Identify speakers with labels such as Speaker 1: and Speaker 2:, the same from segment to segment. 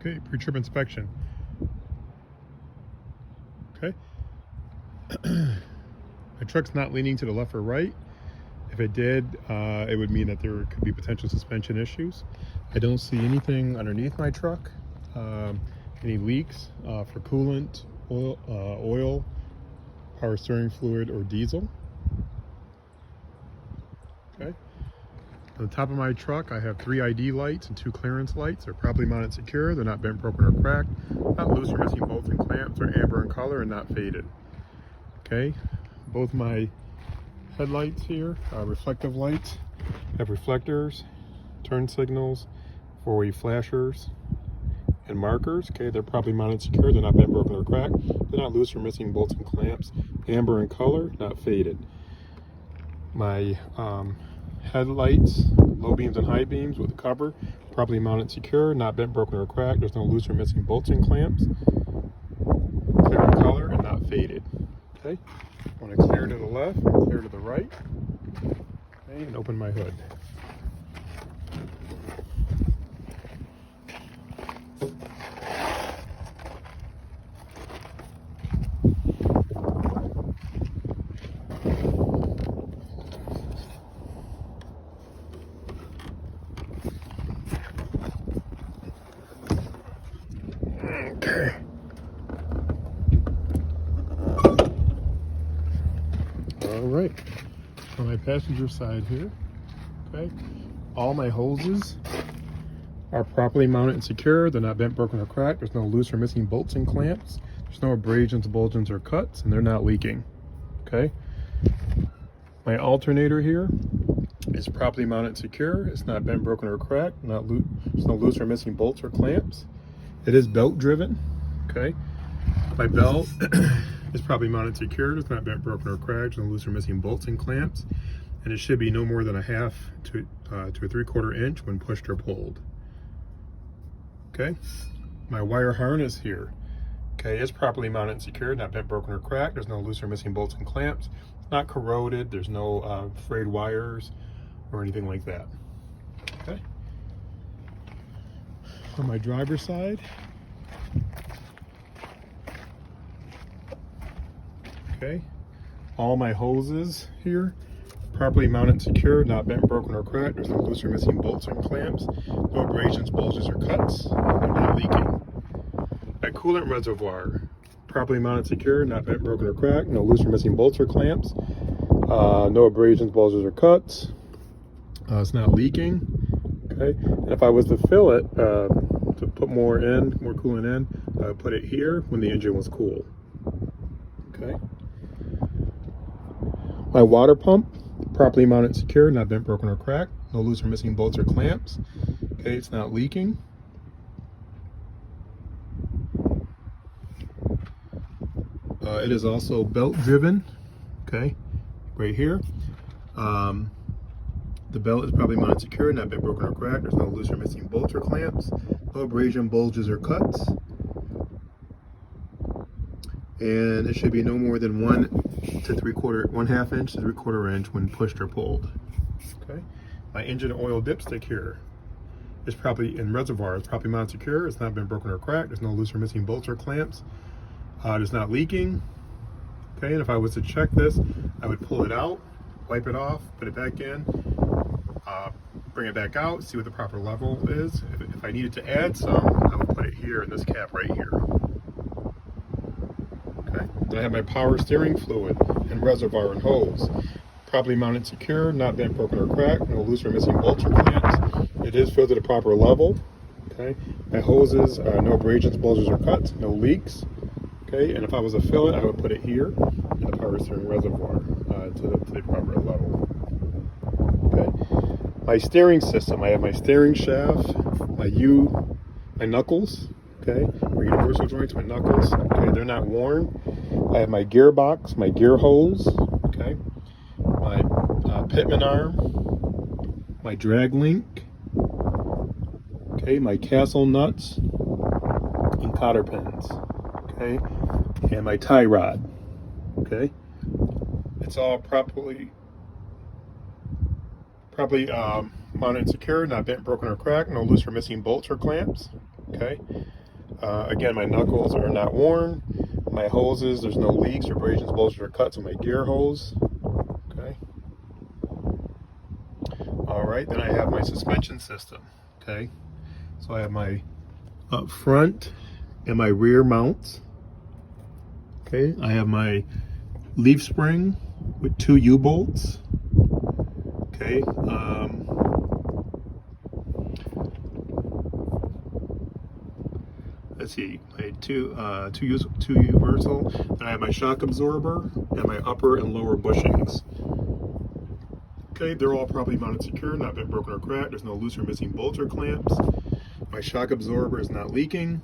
Speaker 1: Okay, pre-trip inspection. Okay. My truck's not leaning to the left or right. If it did, it would mean that there could be potential suspension issues. I don't see anything underneath my truck. Any leaks for coolant, oil, power steering fluid, or diesel. Okay. On the top of my truck, I have 3 ID lights and 2 clearance lights. They're properly mounted secure. They're not bent, broken, or cracked. Not loose or missing bolts and clamps. Are amber in color and not faded. Okay. Both my headlights here are reflective lights. Have reflectors, turn signals, 4-way flashers, and markers. Okay, they're properly mounted secure. They're not bent, broken, or cracked. They're not loose or missing bolts and clamps. Amber in color, not faded. My headlights, low beams and high beams with the cover, properly mounted secure, not bent, broken, or cracked. There's no loose or missing bolts and clamps. Clear in color and not faded. Okay, I want to clear to the left, clear to the right. Okay, and open my hood. Okay. All right. On my passenger side here, okay, all my hoses are properly mounted and secure. They're not bent, broken, or cracked. There's no loose or missing bolts and clamps. There's no abrasions, bulges, or cuts, and they're not leaking. Okay. My alternator here is properly mounted and secure. It's not bent, broken, or cracked. There's no loose or missing bolts or clamps. It is belt driven. Okay. My belt is properly mounted secure. It's not bent, broken, or cracked. No loose or missing bolts and clamps. And it should be no more than a 1/2 to a 3/4 inch when pushed or pulled. Okay. My wire harness here. Okay, it's properly mounted and secure, not bent, broken, or cracked. There's no loose or missing bolts and clamps. It's not corroded. There's no frayed wires or anything like that. Okay. On my driver's side, okay, all my hoses here, properly mounted and secure, not bent, broken, or cracked. There's no loose or missing bolts and clamps. No abrasions, bulges, or cuts. They're not leaking. My coolant reservoir, properly mounted secure, not bent, broken, or cracked. No loose or missing bolts or clamps. No abrasions, bulges, or cuts. It's not leaking. Okay, and if I was to fill it, to put more coolant in, I would put it here when the engine was cool. Okay. My water pump, properly mounted secure, not bent, broken, or cracked. No loose or missing bolts or clamps. Okay, it's not leaking. It is also belt driven. Okay, right here. The belt is probably mounted secure, not bent, broken, or cracked. There's no loose or missing bolts or clamps. No abrasion, bulges, or cuts. And it should be no more than 1/2 inch to 3/4 inch when pushed or pulled. Okay. My engine oil dipstick here is probably in reservoir. It's probably mounted secure. It's not been broken or cracked. There's no loose or missing bolts or clamps. It's not leaking. Okay. And if I was to check this, I would pull it out, wipe it off, put it back in, bring it back out, see what the proper level is. If I needed to add some, I would put it here in this cap right here. Okay. Then I have my power steering fluid and reservoir and hose. Properly mounted secure, not bent, broken, or cracked. No loose or missing bolts or clamps. It is filled at a proper level. Okay. My hoses, no abrasions, bulges, or cuts. No leaks. Okay. And if I was to fill it, I would put it here in the power steering reservoir to the proper level. Okay. My steering system, I have my steering shaft, my knuckles, okay, my universal joints, my knuckles, okay, they're not worn. I have my gearbox, my gear hose, okay, my pitman arm, my drag link, okay, my castle nuts and cotter pins, okay, and my tie rod, okay. It's all properly mounted and secure, not bent, broken, or cracked. No loose or missing bolts or clamps. Okay. Again, my knuckles are not worn. My hoses, there's no leaks or abrasions, bulges, or cuts on my gear hose. Okay. All right, then I have my suspension system. Okay. So I have my up front and my rear mounts. Okay. I have my leaf spring with 2 U-bolts. Okay. Let's see, my two universal. Then I have my shock absorber and my upper and lower bushings. Okay, they're all properly mounted secure, not been broken or cracked. There's no loose or missing bolts or clamps. My shock absorber is not leaking.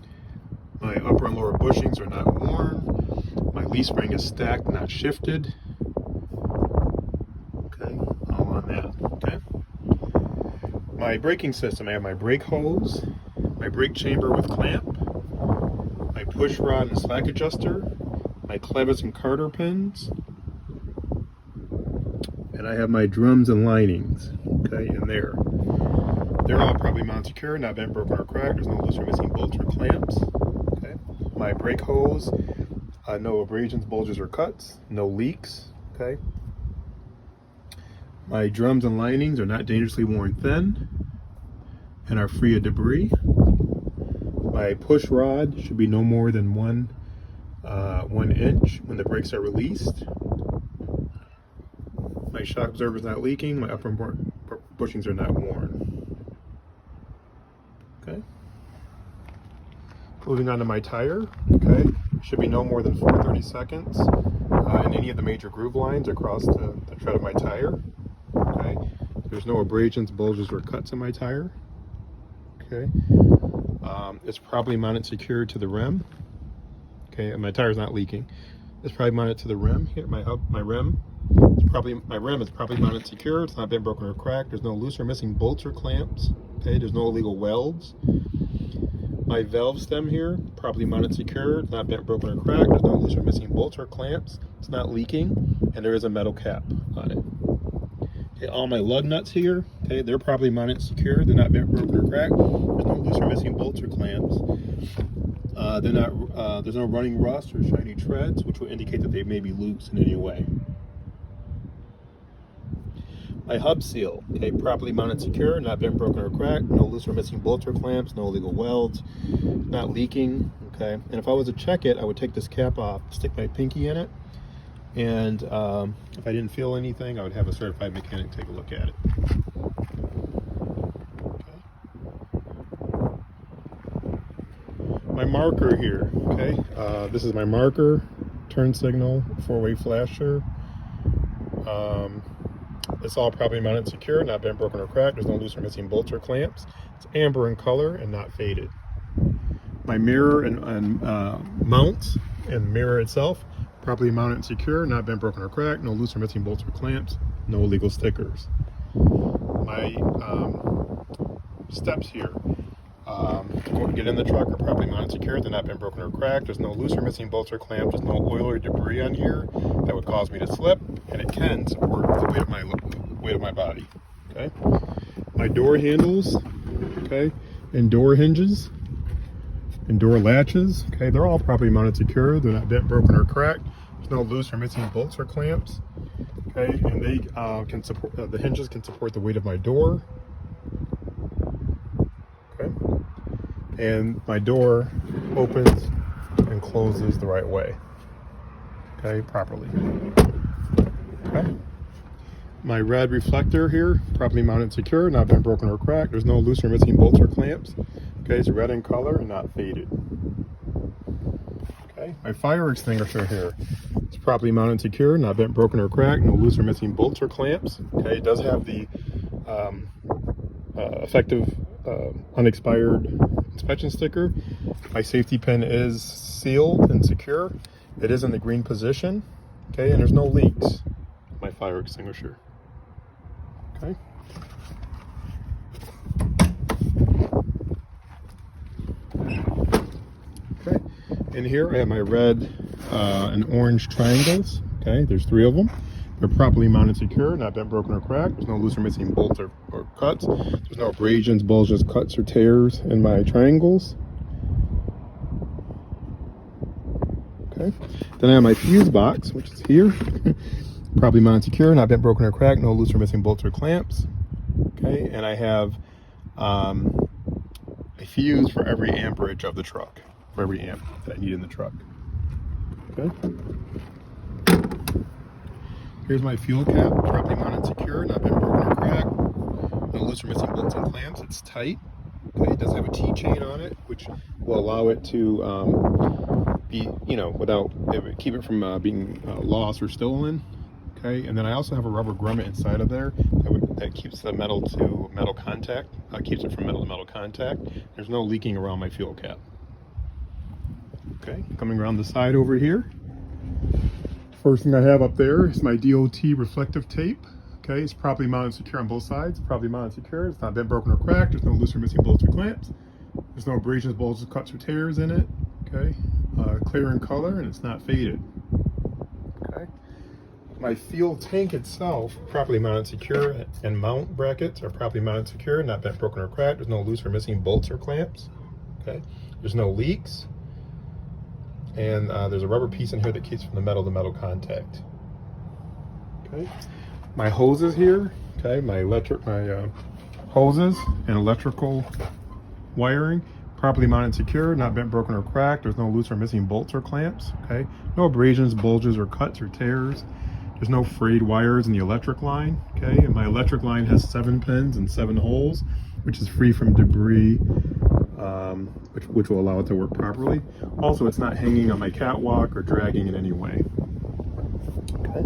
Speaker 1: My upper and lower bushings are not worn. My leaf spring is stacked, not shifted. Okay, all on that. Okay. My braking system, I have my brake hose, my brake chamber with clamp, my push rod and slack adjuster, my clevis and carter pins, and I have my drums and linings, okay, in there. They're all probably mounted secure, not bent, broken, or cracked. There's no loose or missing bolts or clamps. Okay. My brake hose, no abrasions, bulges, or cuts, no leaks. Okay. My drums and linings are not dangerously worn thin and are free of debris. My push rod should be no more than 1 inch when the brakes are released. My shock absorber is not leaking. My upper bushings are not worn. Okay. Moving on to my tire. Okay. Should be no more than 4/32 in any of the major groove lines across the tread of my tire. Okay. There's no abrasions, bulges, or cuts in my tire. Okay. It's probably mounted secure to the rim. Okay, and my tire's not leaking. It's probably mounted to the rim. Here, my rim. My rim is probably mounted secure. It's not been broken or cracked. There's no loose or missing bolts or clamps. Okay, there's no illegal welds. My valve stem here, probably mounted secure. It's not bent, broken, or cracked. There's no loose or missing bolts or clamps. It's not leaking, and there is a metal cap on it. Okay, all my lug nuts here, okay, they're probably mounted secure. They're not bent, broken, or cracked. There's no loose or missing bolts or clamps. There's no running rust or shiny treads, which will indicate that they may be loose in any way. My hub seal, okay, properly mounted secure, not bent, broken, or cracked. No loose or missing bolts or clamps. No illegal welds. Not leaking. Okay, and if I was to check it, I would take this cap off, stick my pinky in it, and if I didn't feel anything, I would have a certified mechanic take a look at it. My marker here, okay, this is my marker, turn signal, 4-way flasher. It's all properly mounted secure, not bent, broken, or cracked. There's no loose or missing bolts or clamps. It's amber in color and not faded. My mirror and mounts and mirror itself, properly mounted and secure, not bent, broken, or cracked. No loose or missing bolts or clamps. No illegal stickers. My steps here, to get in the truck, are properly mounted secure. They're not been broken or cracked. There's no loose or missing bolts or clamps. There's no oil or debris on here that would cause me to slip, and it can support the weight of my body. Okay. My door handles, okay, and door hinges and door latches, okay, they're all properly mounted secure. They're not bent, broken, or cracked. There's no loose or missing bolts or clamps. Okay, and they can support the hinges can support the weight of my door. Okay. And my door opens and closes the right way, okay, properly. Okay. My red reflector here, properly mounted secure, not been broken or cracked. There's no loose or missing bolts or clamps. Okay, it's red in color and not faded. Okay, my fire extinguisher here, it's properly mounted secure, not bent, broken, or cracked. No loose or missing bolts or clamps. Okay, it does have the effective unexpired inspection sticker. My safety pin is sealed and secure. It is in the green position. Okay, and there's no leaks. My fire extinguisher. Okay. Okay. In here I have my red and orange triangles. Okay, there's 3 of them. They're properly mounted secure, not bent, broken, or cracked. There's no loose or missing bolts or cuts. There's no abrasions, bulges, cuts, or tears in my triangles. Okay. Then I have my fuse box, which is here. Properly mounted secure, not bent, broken, or cracked, no loose or missing bolts or clamps. Okay, and I have a fuse for every amperage of the truck, for every amp that I need in the truck. Okay. Here's my fuel cap, properly mounted secure, not bent, broken, or cracked, no loose or missing bolts and clamps. It's tight. Okay, it does have a T-chain on it, which will allow it to be, without keep it from being lost or stolen. Okay, and then I also have a rubber grommet inside of there that keeps the metal to metal contact, keeps it from metal to metal contact. There's no leaking around my fuel cap. Okay, coming around the side over here. First thing I have up there is my DOT reflective tape. Okay, it's properly mounted secure on both sides. Properly mounted secure. It's not bent, broken, or cracked. There's no loose or missing bolts or clamps. There's no abrasions, bulges, cuts, or tears in it. Okay, clear in color, and it's not faded. Okay. My fuel tank itself, properly mounted secure, and mount brackets are properly mounted secure, not bent, broken, or cracked. There's no loose or missing bolts or clamps. Okay, there's no leaks, and there's a rubber piece in here that keeps from the metal to metal contact. Okay, my hoses here. Okay, my hoses and electrical wiring, properly mounted secure, not bent, broken, or cracked. There's no loose or missing bolts or clamps. Okay, no abrasions, bulges, or cuts or tears. There's no frayed wires in the electric line. Okay, and my electric line has 7 pins and 7 holes, which is free from debris, which will allow it to work properly. Also, it's not hanging on my catwalk or dragging in any way. Okay.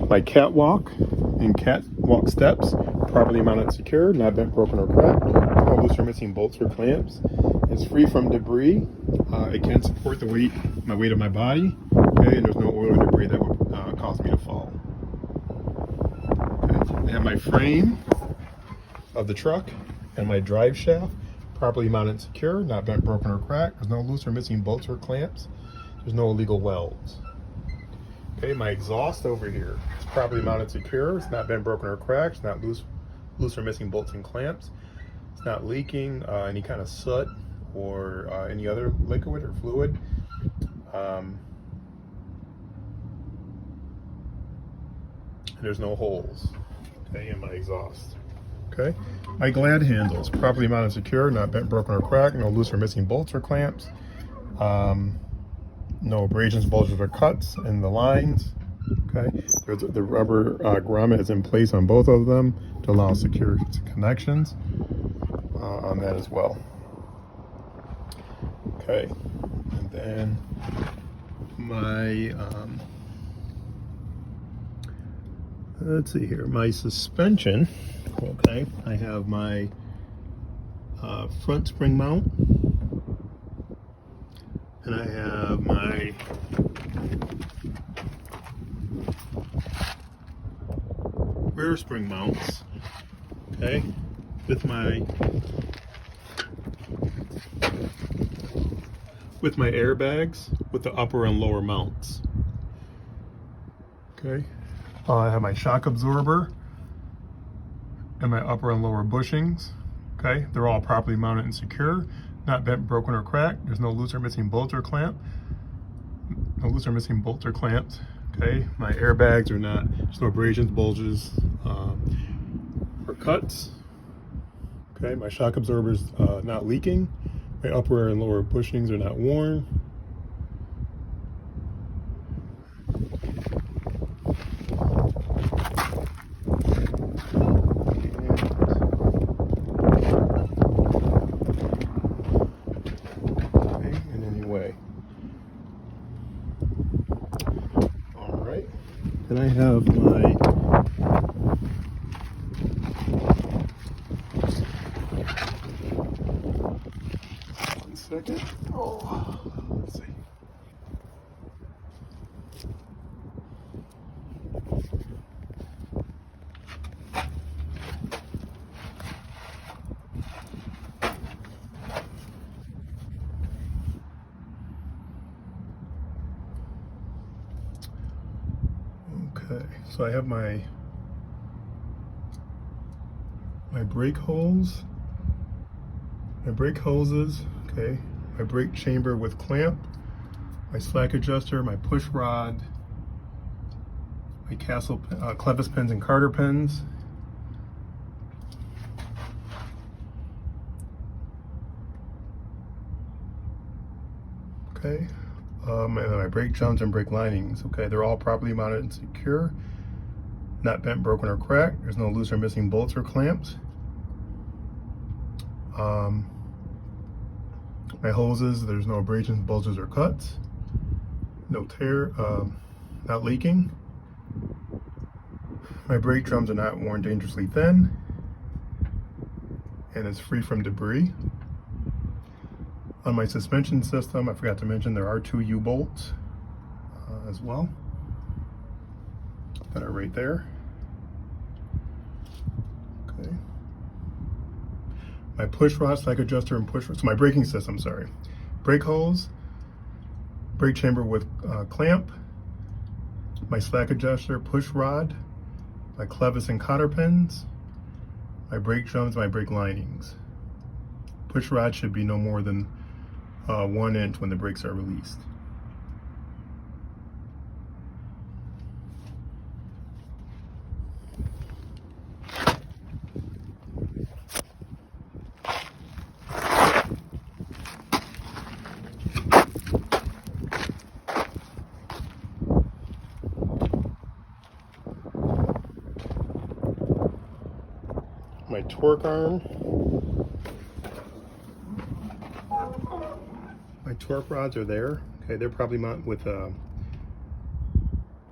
Speaker 1: My catwalk and catwalk steps, properly mounted secure, not bent, broken, or cracked. No loose or missing bolts or clamps. It's free from debris. It can support the weight of my body. Okay, and there's no oil or debris that would cause me to fall. Okay. I have my frame of the truck and my drive shaft, properly mounted and secure, not bent, broken, or cracked. There's no loose or missing bolts or clamps. There's no illegal welds. Okay, my exhaust over here is properly mounted secure. It's not bent, broken, or cracked. It's not loose or missing bolts and clamps. It's not leaking any kind of soot or any other liquid or fluid. There's no holes, okay, in my exhaust. Okay, my glad handles, properly mounted secure, not bent, broken, or cracked. No loose or missing bolts or clamps. No abrasions, bulges, or cuts in the lines. Okay, the rubber grommet is in place on both of them to allow secure connections on that as well. Okay, and then my let's see here, my suspension. Okay, I have my front spring mount, and I have my rear spring mounts. Okay, with my airbags with the upper and lower mounts. Okay, I have my shock absorber and my upper and lower bushings. Okay, they're all properly mounted and secure, not bent, broken, or cracked. There's no loose or missing bolt or clamp. No loose or missing bolts or clamps. Okay, my airbags are not, there's no abrasions, bulges, or cuts. Okay, my shock absorber's not leaking. My upper and lower bushings are not worn. Then I have my one second. Oh, let's see. Okay, so I have my brake hose, my brake hoses, okay, my brake chamber with clamp, my slack adjuster, my push rod, my clevis pins and Carter pins. Okay, and my brake jumps and brake linings. Okay, they're all properly mounted and secure, not bent, broken, or cracked. There's no loose or missing bolts or clamps. My hoses, there's no abrasions, bulges, or cuts. No tear, not leaking. My brake drums are not worn dangerously thin, and it's free from debris. On my suspension system, I forgot to mention there are 2 U-bolts as well that are right there. Okay. My push rod, slack adjuster, and so my braking system, sorry. Brake hose, brake chamber with clamp, my slack adjuster, push rod, my clevis and cotter pins, my brake drums, my brake linings. Push rod should be no more than 1 inch when the brakes are released. My torque arm, my torque rods are there. Okay, they're probably mounted with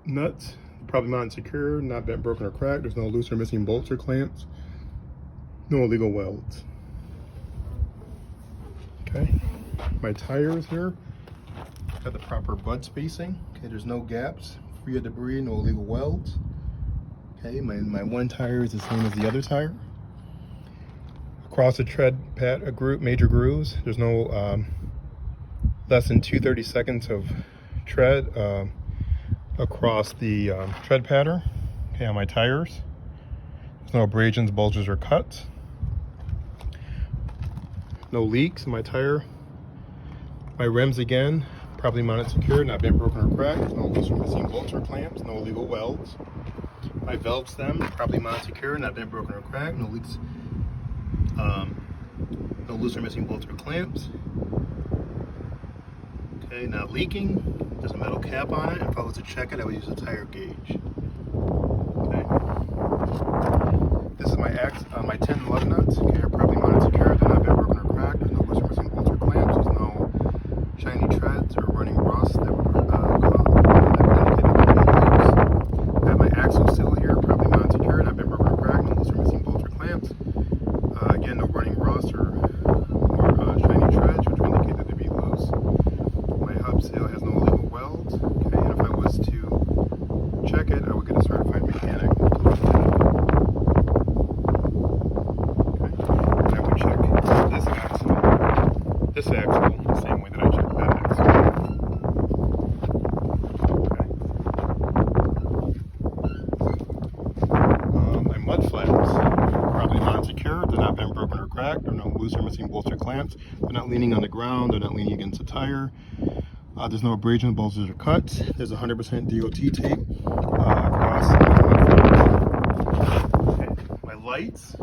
Speaker 1: nuts, probably mounted secure, not bent, broken, or cracked. There's no loose or missing bolts or clamps. No illegal welds. Okay, my tires here got the proper bud spacing. Okay, there's no gaps, free of debris, no illegal welds. Okay, my one tire is the same as the other tire. Across the tread pad, major grooves, there's no less than 2/32 of tread across the tread pattern. Okay, on my tires, there's no abrasions, bulges, or cuts. No leaks in my tire. My rims again, properly mounted secure, not bent, broken, or cracked. There's no loose or missing bolts or clamps, no illegal welds. My valve stem, properly mounted secure, not bent, broken, or cracked, no leaks. No loose or missing bolts or clamps. Okay, not leaking. There's a metal cap on it. If I was to check it, I would use a tire gauge. Okay. This is my 10 lug nuts. Okay, are properly mounted secure. They're not bent, broken, or cracked. There's no loose or missing bolts or clamps. There's no shiny treads or running rust that would indicate that they may be loose. I have my axle seal here, properly mounted secure. Not bent, broken, or cracked. No loose or missing bolts or clamps. Again, no running rust or shiny treads, which would indicate that they'd be loose. My hub seal has no illegal welds. Okay, and if I was to check it, I would get a certified mechanic to look at it. Okay, and I would check this axle, the same way that I check that axle. Okay. My mud flaps, probably not secure. They're not bent, broken, or cracked. They're no loose or missing bolts or clamps. They're not leaning on the ground. They're not leaning against the tire. There's no abrasions, bulges, or cuts. There's 100% DOT tape across the okay. My lights.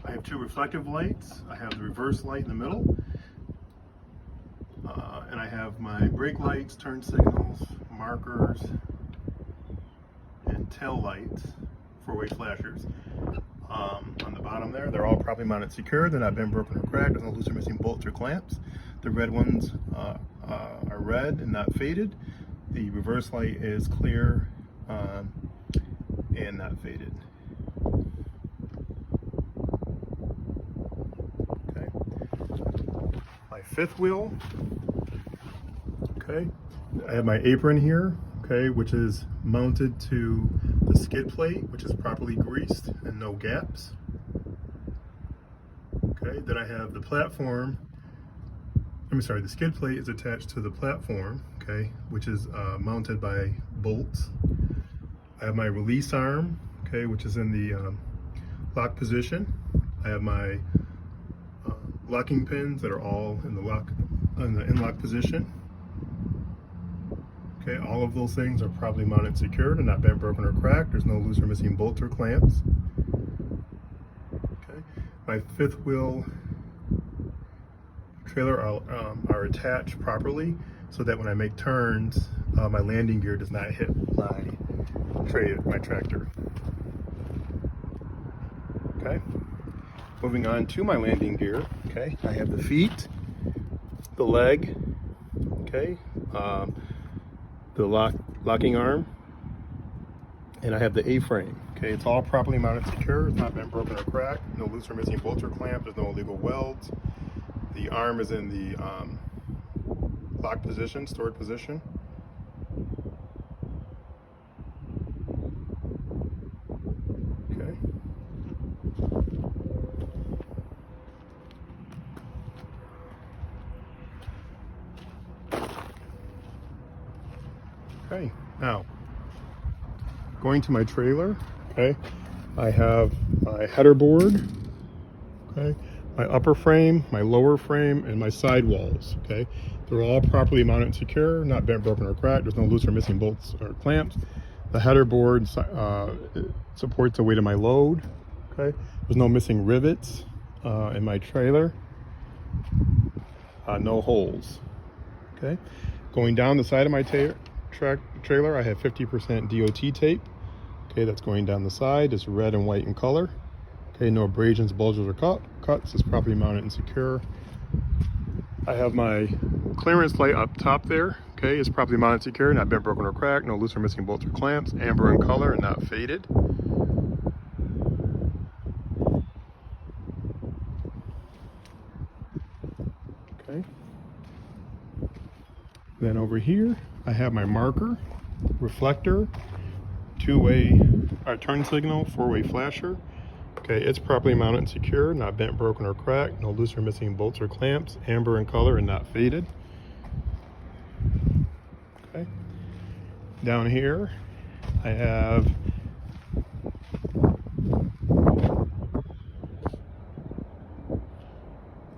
Speaker 1: I have 2 reflective lights. I have the reverse light in the middle. And I have my brake lights, turn signals, markers, and tail lights, 4-way flashers. On the bottom there, they're all properly mounted secure. They're not bent, broken, or cracked. There's no loose or missing bolts or clamps. The red ones are red and not faded. The reverse light is clear and not faded. Okay. My 5th wheel. Okay. I have my apron here. Okay, which is mounted to the skid plate, which is properly greased and no gaps. Okay, then I have the platform. The skid plate is attached to the platform, okay, which is mounted by bolts. I have my release arm, okay, which is in the lock position. I have my locking pins that are all in the in-lock position. Okay, all of those things are properly mounted and secured and not bent, broken, or cracked. There's no loose or missing bolts or clamps. Okay, my fifth wheel trailer are attached properly so that when I make turns, my landing gear does not hit my tractor. Okay, moving on to my landing gear. Okay, I have the feet, the leg, okay, the locking arm, and I have the A-frame. Okay, it's all properly mounted, secure. It's not been broken or cracked. No loose or missing bolts or clamps. There's no illegal welds. The arm is in the lock position, stored position. Okay. Okay, now going to my trailer. Okay, I have my header board. Okay, my upper frame, my lower frame, and my side walls. Okay, they're all properly mounted and secure, not bent, broken, or cracked. There's no loose or missing bolts or clamps. The header board supports the weight of my load. Okay, there's no missing rivets in my trailer. No holes. Okay, going down the side of my trailer, I have 50% DOT tape. Okay, that's going down the side. It's red and white in color. Okay, no abrasions, bulges, or cuts. It's properly mounted and secure. I have my clearance light up top there. Okay, it's properly mounted and secure, not bent, broken, or cracked. No loose or missing bolts or clamps. Amber in color and not faded. Okay. Then over here, I have my marker, reflector, two-way turn signal, four-way flasher. Okay, it's properly mounted and secure, not bent, broken, or cracked. No loose or missing bolts or clamps. Amber in color and not faded. Okay. Down here, I have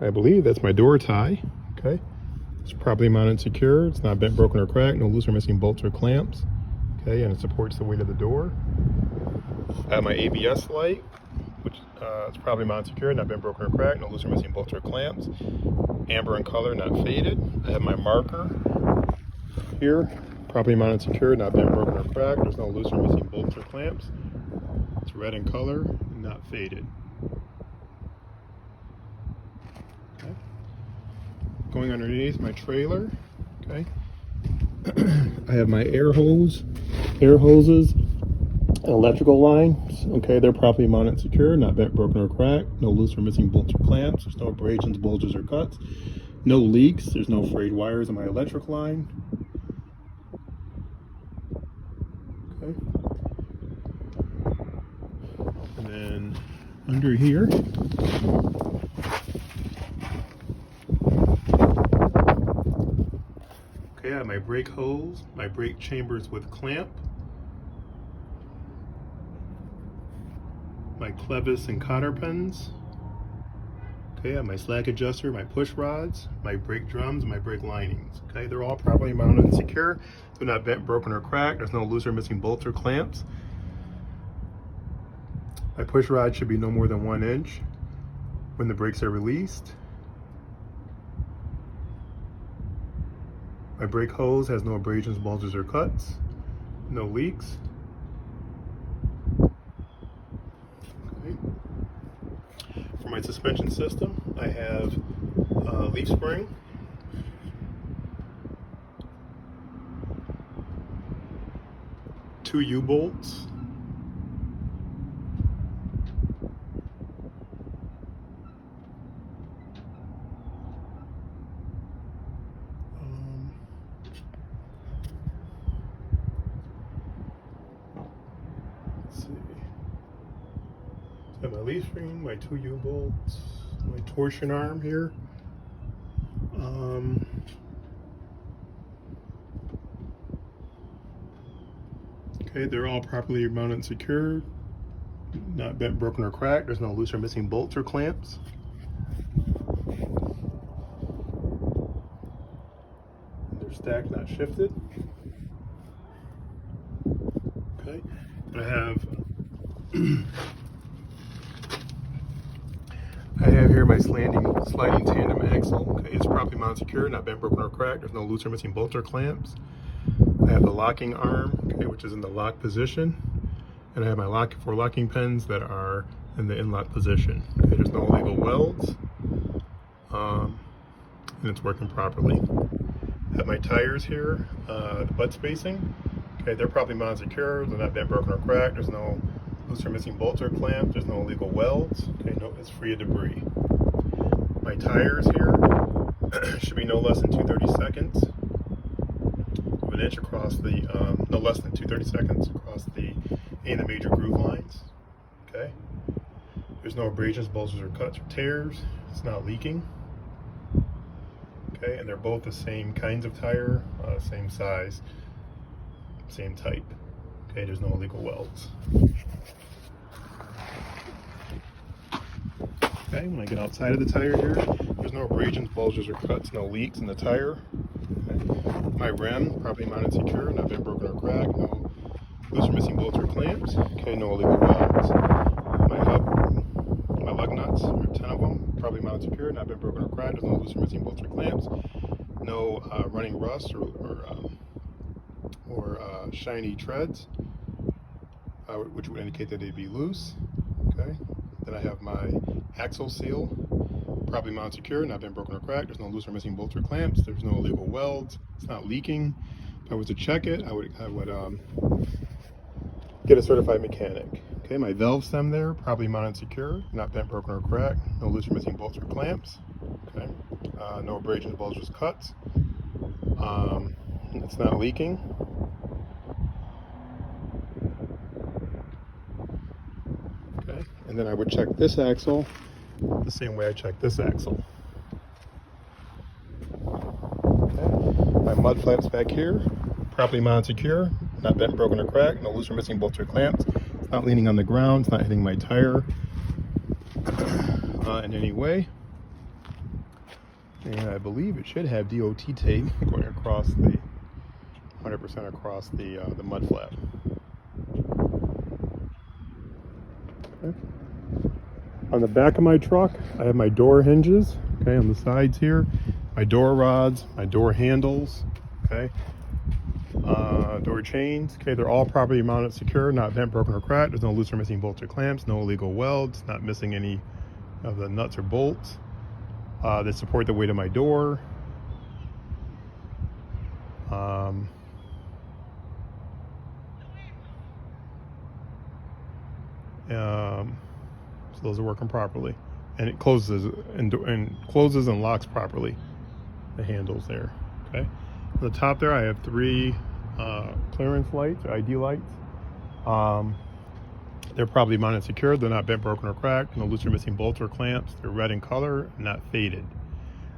Speaker 1: I believe that's my door tie. Okay. It's properly mounted and secure. It's not bent, broken, or cracked. No loose or missing bolts or clamps. Okay, and it supports the weight of the door. I have my ABS light, which is probably mounted and secure, not bent, broken, or cracked. No loose or missing bolts or clamps. Amber in color, not faded. I have my marker here, properly mounted and secure, not bent, broken, or cracked. There's no loose or missing bolts or clamps. It's red in color, not faded. Okay. Going underneath my trailer, okay, I have my air hoses, and electrical lines. Okay, they're properly mounted and secure, not bent, broken, or cracked. No loose or missing bolts or clamps. There's no abrasions, bulges, or cuts. No leaks. There's no frayed wires on my electric line. Okay. And then under here, okay, I have my brake hose, my brake chambers with clamp, my clevis and cotter pins. Okay, I have my slack adjuster, my push rods, my brake drums, and my brake linings. Okay, they're all properly mounted and secure. They're not bent, broken, or cracked. There's no loose or missing bolts or clamps. My push rod should be no more than 1 inch when the brakes are released. My brake hose has no abrasions, bulges, or cuts. No leaks. Okay. For my suspension system, I have a leaf spring, two U-bolts, my leaf spring, my two U-bolts, my torsion arm here. Okay, they're all properly mounted and secured, not bent, broken, or cracked. There's no loose or missing bolts or clamps. They're stacked, not shifted. I have here my sliding tandem axle. Okay, it's properly mounted secure, not bent, broken, or cracked. There's no loose or missing bolts or clamps. I have the locking arm, okay, which is in the lock position. And I have my four locking pins that are in the in-lock position. Okay, there's no illegal welds. And it's working properly. I have my tires here, the butt spacing. Okay, they're properly mounted secure. They're not bent, broken, or cracked. There's no loose or missing bolts or clamps. There's no illegal welds. Okay, no, it's free of debris. My tires here should be no less than 2/32 of an inch across the, no less than 2/32 across the major groove lines. Okay, there's no abrasions, bulges, or cuts or tears. It's not leaking. Okay, and they're both the same kinds of tire, same size, same type. Okay, there's no illegal welds. Okay, when I get outside of the tire here, there's no abrasions, bulges, or cuts, no leaks in the tire. Okay. My rim, properly mounted secure, not been broken or cracked, no loose or missing bolts or clamps. Okay, no illegal welds. My hub, my lug nuts, there are 10 of them, properly mounted secure, not been broken or cracked, there's no loose or missing bolts or clamps. No running rust or shiny treads, which would indicate that they'd be loose. Okay. Then I have my axle seal, properly mounted secure, not been broken or cracked. There's no loose or missing bolts or clamps. There's no illegal welds. It's not leaking. If I was to check it, I would get a certified mechanic. Okay, my valve stem there, properly mounted secure, not bent, broken, or cracked. No loose or missing bolts or clamps. Okay, no abrasions, bulges, cuts. It's not leaking. Okay, and then I would check this axle the same way I check this axle. Okay, my mud flaps back here, properly mounted secure, not bent, broken, or cracked. No loose or missing bolts or clamps. It's not leaning on the ground. It's not hitting my tire in any way. And I believe it should have DOT tape going across the 100% across the mud flap. Okay. On the back of my truck, I have my door hinges. Okay, on the sides here, my door rods, my door handles. Okay, door chains. Okay, they're all properly mounted, secure, not bent, broken, or cracked. There's no loose or missing bolts or clamps. No illegal welds. Not missing any of the nuts or bolts. They support the weight of my door. So those are working properly, and it closes and locks properly. The handles there. Okay. On the top there, I have 3 clearance lights, or ID lights. They're probably mounted secure. They're not bent, broken, or cracked. No loose or missing bolts or clamps. They're red in color, not faded.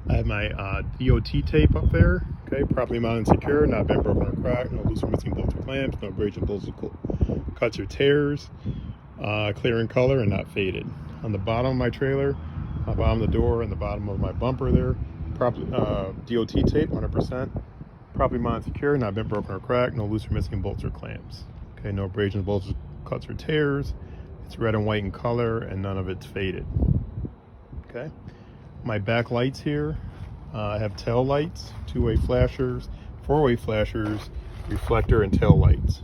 Speaker 1: I have my DOT tape up there. Okay, properly mounted secure, not bent, broken, or cracked. No loose or missing bolts or clamps. No abrasions, bulges, cuts, or tears. Clear in color and not faded. On the bottom of my trailer, bottom of the door, and the bottom of my bumper there, properly DOT tape, 100%. Properly mounted secure, not bent, broken, or cracked. No loose or missing bolts or clamps. Okay, no abrasions, bulges, cuts, or tears. It's red and white in color, and none of it's faded. Okay, my back lights here, I have tail lights, 2-way flashers, 4-way flashers, reflector, and tail lights.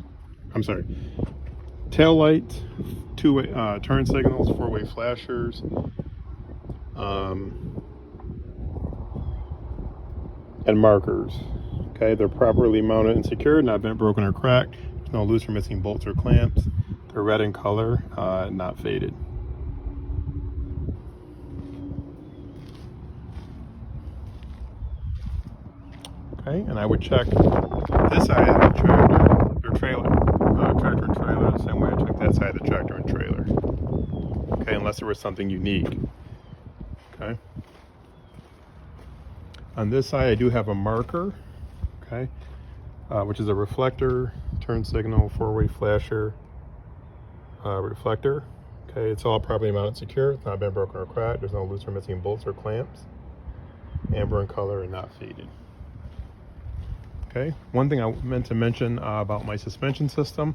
Speaker 1: I'm sorry, tail lights, 2-way turn signals, 4-way flashers, and markers. Okay, they're properly mounted and secured, not bent, broken, or cracked. There's no loose or missing bolts or clamps. They're red in color, not faded. Okay, and I would check this side of the tractor or trailer. Tractor and trailer, the same way I check that side of the tractor and trailer. Okay, unless there was something unique. Okay. On this side, I do have a marker. Okay, which is a reflector, turn signal, 4-way flasher, reflector. Okay, it's all properly mounted secure. It's not been broken or cracked. There's no loose or missing bolts or clamps. Amber in color and not faded. Okay, one thing I meant to mention about my suspension system.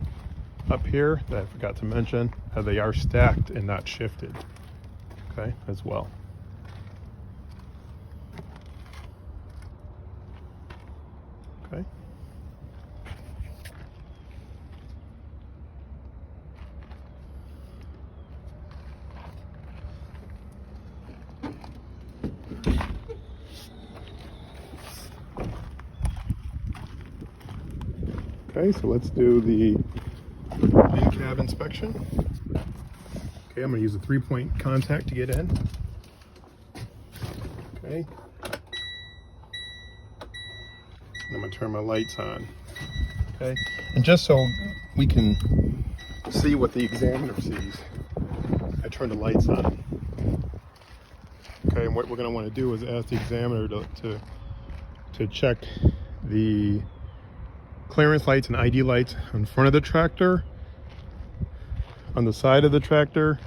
Speaker 1: up here that I forgot to mention, they are stacked and not shifted, okay, as well. Okay. Okay, so let's do the in-cab inspection. Okay, I'm going to use a 3-point contact to get in. Okay. I'm going to turn my lights on. Okay, and just so we can see what the examiner sees, I turn the lights on. Okay, and what we're going to want to do is ask the examiner to check the clearance lights and ID lights in front of the tractor, on the side of the tractor,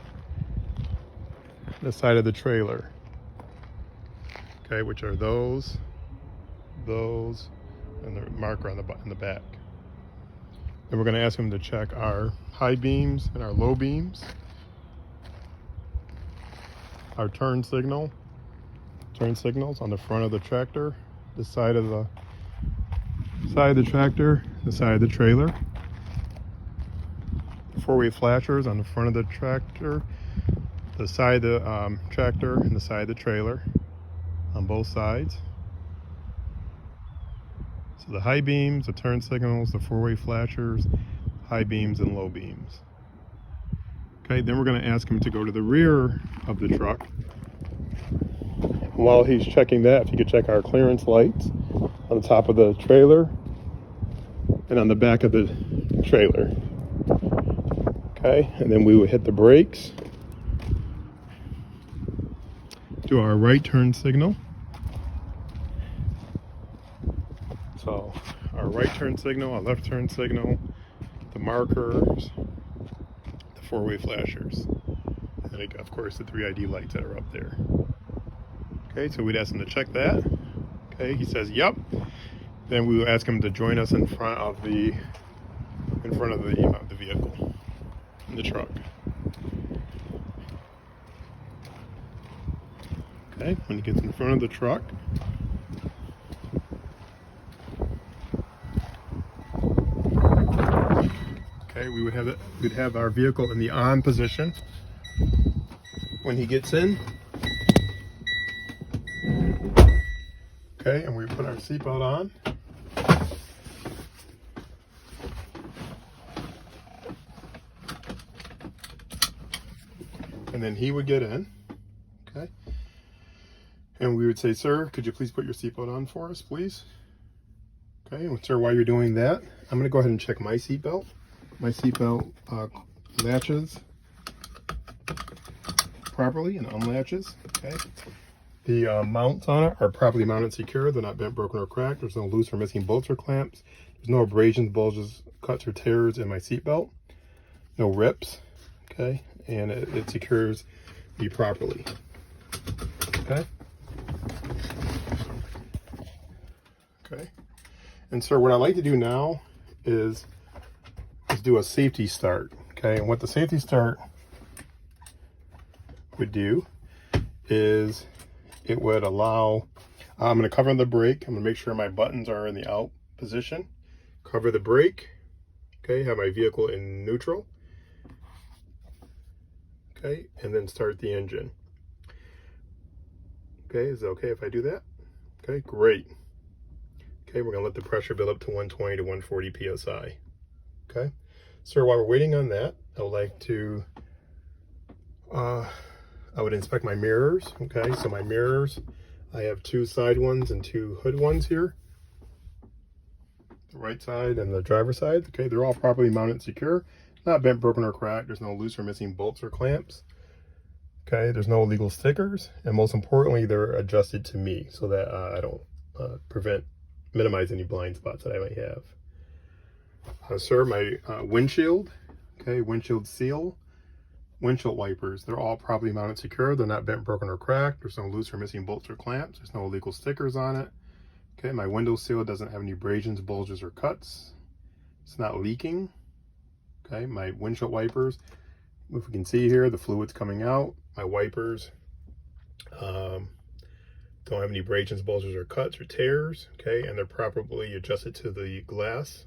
Speaker 1: the side of the trailer. Okay, which are those, and the marker on the back. Then we're going to ask them to check our high beams and our low beams, our turn signals on the front of the tractor, the side of the tractor, the side of the trailer, four-way flashers on the front of the tractor, the side of the tractor, and the side of the trailer on both sides. So the high beams, the turn signals, the four-way flashers, high beams and low beams. Okay, then we're going to ask him to go to the rear of the truck. While he's checking that, if you could check our clearance lights on the top of the trailer and on the back of the trailer. Okay, and then we would hit the brakes, do our right turn signal. So our right turn signal, our left turn signal, the markers, the four-way flashers, and of course the 3 ID lights that are up there. Okay, so we'd ask him to check that. Okay, he says yep. Then we will ask him to join us in front of the vehicle, in the truck. Okay, when he gets in front of the truck, okay, we'd have our vehicle in the on position. When he gets in, okay, and we put our seatbelt on. And then he would get in, okay? And we would say, sir, could you please put your seatbelt on for us, please? Okay, and sir, while you're doing that, I'm gonna go ahead and check my seatbelt. My seatbelt latches properly and unlatches, okay? The mounts on it are properly mounted and secure. They're not bent, broken, or cracked. There's no loose or missing bolts or clamps. There's no abrasions, bulges, cuts, or tears in my seatbelt. No rips, okay? And it secures me properly, okay? Okay. And so what I like to do now is do a safety start, okay? And what the safety start would do is it would allow, I'm going to cover the brake. I'm going to make sure my buttons are in the out position. Cover the brake, okay? Have my vehicle in neutral. Okay, and then start the engine. Okay, is it okay if I do that? Okay, great. Okay, we're gonna let the pressure build up to 120 to 140 PSI. Okay, so while we're waiting on that, I would like to, I would inspect my mirrors. Okay, so my mirrors, I have 2 side ones and 2 hood ones here. The right side and the driver's side. Okay, they're all properly mounted and secure. Not bent, broken, or cracked. There's no loose or missing bolts or clamps. Okay, there's no illegal stickers. And most importantly, they're adjusted to me so that I don't minimize any blind spots that I might have. Sir, my windshield, okay, windshield seal, windshield wipers, they're all properly mounted secure. They're not bent, broken, or cracked. There's no loose or missing bolts or clamps. There's no illegal stickers on it. Okay, my window seal doesn't have any abrasions, bulges, or cuts. It's not leaking. Okay, my windshield wipers, if we can see here, the fluid's coming out. My wipers don't have any abrasions, bulges, or cuts or tears. Okay, and they're properly adjusted to the glass,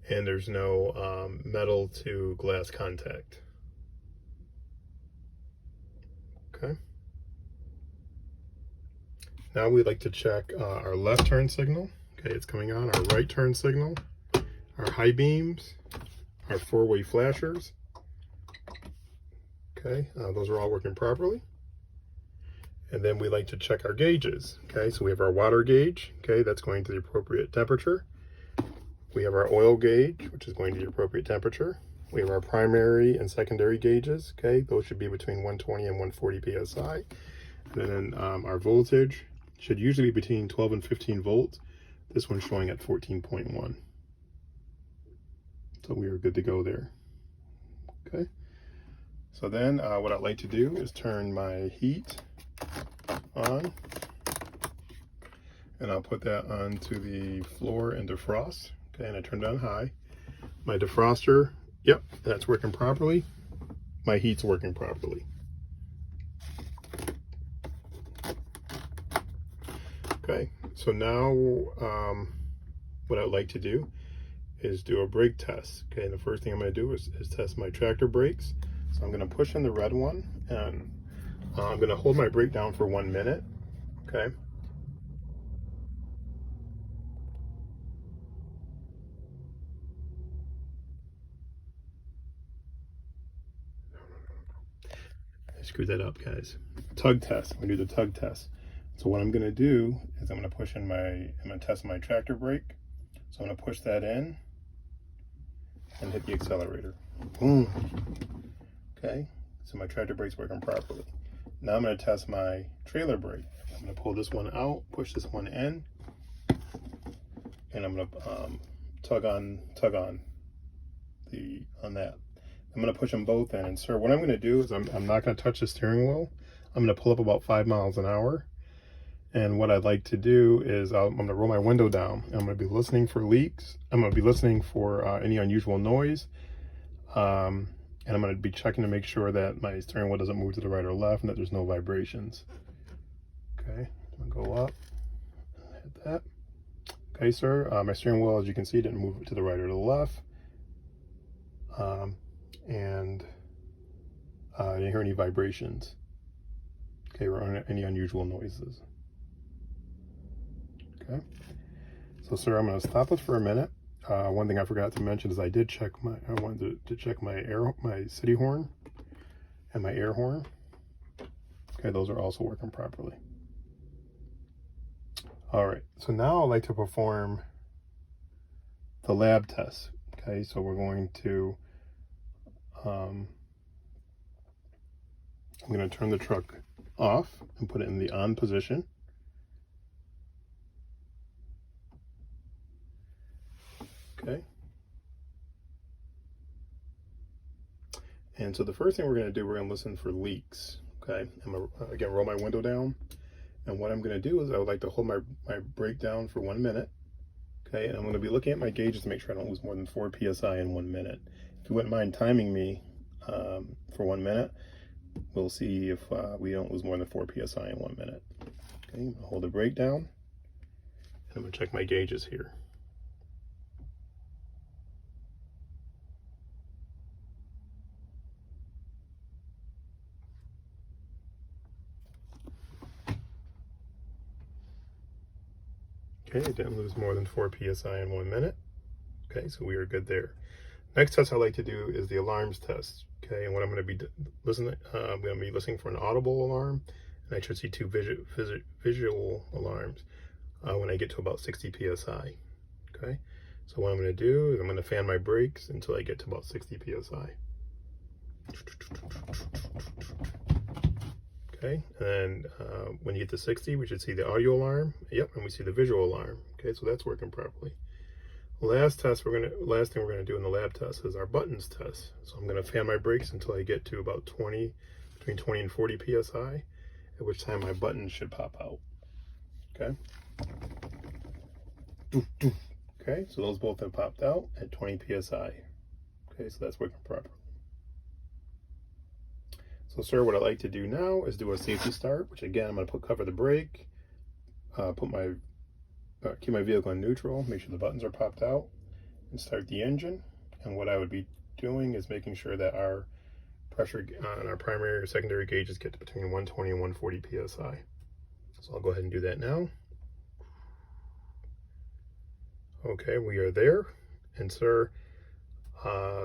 Speaker 1: and there's no metal to glass contact. Okay. Now we'd like to check our left turn signal. Okay, it's coming on. Our right turn signal, our high beams, our four-way flashers. Okay, those are all working properly. And then we like to check our gauges. Okay, so we have our water gauge. Okay, that's going to the appropriate temperature. We have our oil gauge, which is going to the appropriate temperature. We have our primary and secondary gauges. Okay, those should be between 120 and 140 psi. And then our voltage should usually be between 12 and 15 volts. This one's showing at 14.1. So we are good to go there. Okay. So then what I'd like to do is turn my heat on, and I'll put that onto the floor and defrost. Okay, and I turned on high. My defroster, yep, that's working properly. My heat's working properly. Okay, so now what I'd like to do is do a brake test. Okay, and the first thing I'm going to do is test my tractor brakes. So I'm going to push in the red one, and I'm going to hold my brake down for 1 minute. Okay. I screwed that up, guys. Tug test. I'm going to do the tug test. So what I'm going to do is I'm going to push in I'm going to test my tractor brake. So I'm going to push that in and hit the accelerator. Boom. Okay. So my tractor brake's working properly. Now I'm going to test my trailer brake. I'm going to pull this one out, push this one in, and I'm going to tug on that. I'm going to push them both in. And sir, what I'm going to do is I'm not going to touch the steering wheel. I'm going to pull up about 5 miles an hour. And what I'd like to do is I'm going to roll my window down. I'm going to be listening for leaks. I'm going to be listening for any unusual noise. And I'm going to be checking to make sure that my steering wheel doesn't move to the right or left and that there's no vibrations. Okay, I'm going to go up, hit that. Okay, sir, my steering wheel, as you can see, didn't move to the right or to the left. And I didn't hear any vibrations. Okay, or any unusual noises. Okay, so sir, I'm going to stop this for a minute. One thing I forgot to mention is I wanted to check my city horn and my air horn. Okay, those are also working properly. All right, so now I'd like to perform the lab test. Okay, so we're going to, I'm going to turn the truck off and put it in the on position. Okay. And so the first thing we're going to do, we're going to listen for leaks. Okay. I'm going to, again, roll my window down. And what I'm going to do is I would like to hold my brake down for 1 minute. Okay. And I'm going to be looking at my gauges to make sure I don't lose more than 4 psi in 1 minute. If you wouldn't mind timing me for 1 minute, we'll see if we don't lose more than 4 psi in 1 minute. Okay. I'm going to hold the brake down. And I'm going to check my gauges here. Okay, it didn't lose more than 4 psi in 1 minute. Okay, so we are good there. Next test I like to do is the alarms test. Okay, and what I'm going to be listening, I'm going to be listening for an audible alarm, and I should see 2 visual alarms when I get to about 60 psi. Okay, so what I'm going to do is I'm going to fan my brakes until I get to about 60 psi. Okay, and when you get to 60, we should see the audio alarm. Yep, and we see the visual alarm. Okay, so that's working properly. Last thing we're gonna do in the lab test is our buttons test. So I'm gonna fan my brakes until I get to about between 20 and 40 psi, at which time my buttons should pop out. Okay. Okay, so those both have popped out at 20 psi. Okay, so that's working properly. So, sir, what I like to do now is do a safety start, which again, I'm going to cover the brake, keep my vehicle in neutral, make sure the buttons are popped out, and start the engine. And what I would be doing is making sure that our pressure on our primary or secondary gauges get to between 120 and 140 psi. So I'll go ahead and do that now. Okay, we are there, and sir,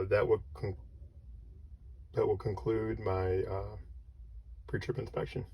Speaker 1: that will conclude my pre-trip inspection.